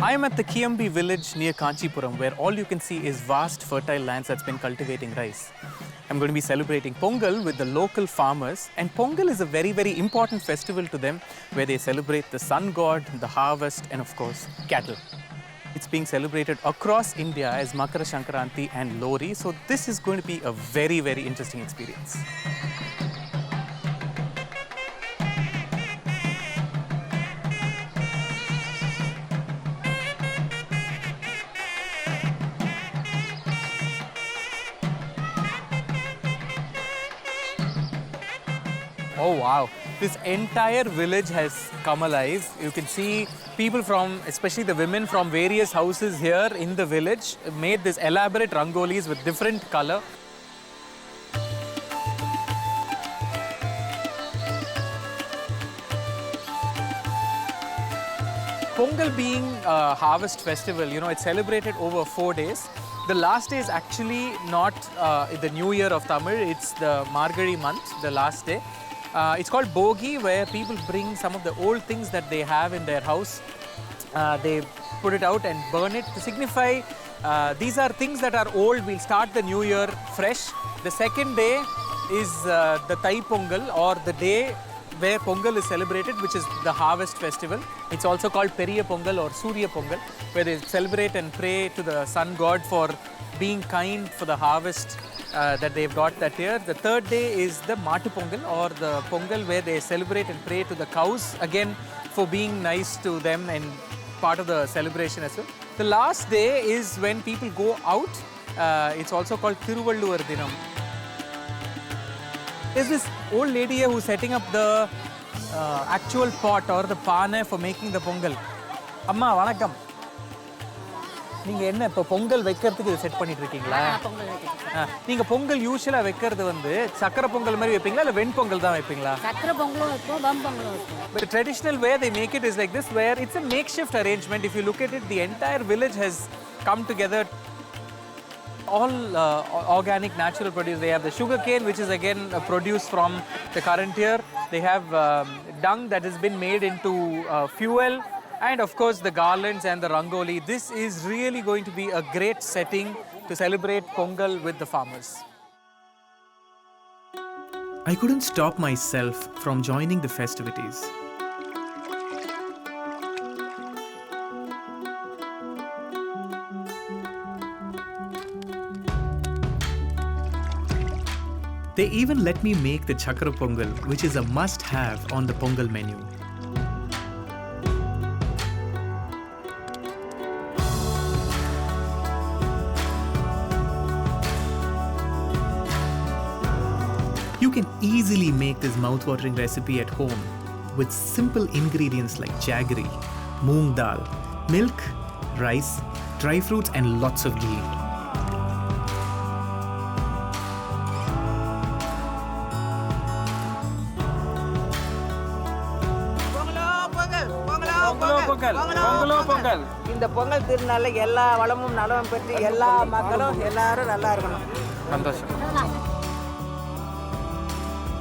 I am at the Kiyambi village near Kanchipuram, where all you can see is vast fertile lands that's been cultivating rice. I'm going to be celebrating Pongal with the local farmers, and Pongal is a very, very important festival to them where they celebrate the sun god, the harvest, and of course, cattle. It's being celebrated across India as Makara Sankranti and Lohri, so this is going to be a very, very interesting experience. Oh wow, this entire village has come alive. You can see people from, especially the women from various houses here in the village, made this elaborate rangolis with different color. Pongal being a harvest festival, you know, it's celebrated over 4 days. The last day is actually not the new year of Tamil, it's the Margazhi month, the last day. It's called Bogi, where people bring some of the old things that they have in their house. They put it out and burn it to signify these are things that are old. We'll start the new year fresh. The second day is the Thai Pongal, or the day where Pongal is celebrated, which is the harvest festival. It's also called Periya Pongal or Surya Pongal, where they celebrate and pray to the sun god for being kind for the harvest that they've got that year. The third day is the Matu Pongal, or the Pongal where they celebrate and pray to the cows, again for being nice to them and part of the celebration as well. The last day is when people go out. It's also called Thiruvalluvar Dinam. There's this old lady here who's setting up the actual pot or the pane for making the Pongal. Amma, vanakkam. நீங்க என்ன இப்ப பொங்கல் வைக்கிறதுக்கு இத set பண்ணிட்டு இருக்கீங்களா? பொங்கல் வைக்கிறேன். நீங்க பொங்கல் யூசுவலா வைக்கிறது வந்து சக்கரை பொங்கல் மாதிரி வைப்பீங்களா இல்ல வெண் பொங்கல் தான் வைப்பீங்களா? சக்கரை பொங்கலும் வைப்போம், வம் பொங்கலும் வைப்போம். But the traditional way they make it is like this, where it's a makeshift arrangement. If you look at it, the entire village has come together. All organic, natural produce. They have the sugar cane, which is again produced from the current year. They have dung that has been made into fuel. And of course the garlands and the rangoli. This is really going to be a great setting to celebrate Pongal with the farmers. I couldn't stop myself from joining the festivities. They even let me make the Chakra Pongal, which is a must-have on the Pongal menu. You can easily make this mouth-watering recipe at home with simple ingredients like jaggery, moong dal, milk, rice, dry fruits and lots of ghee. இந்த பொங்கல் திருநாள்ல எல்லா வளமும் நலமும் பெற்று எல்லா மக்களும் எல்லாரும் நல்லா இருக்கணும். சந்தோஷம்.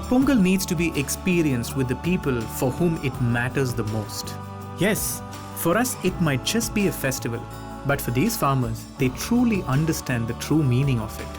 Pongal needs to be experienced with the people for whom it matters the most. Yes, for us it might just be a festival, but for these farmers, they truly understand the true meaning of it.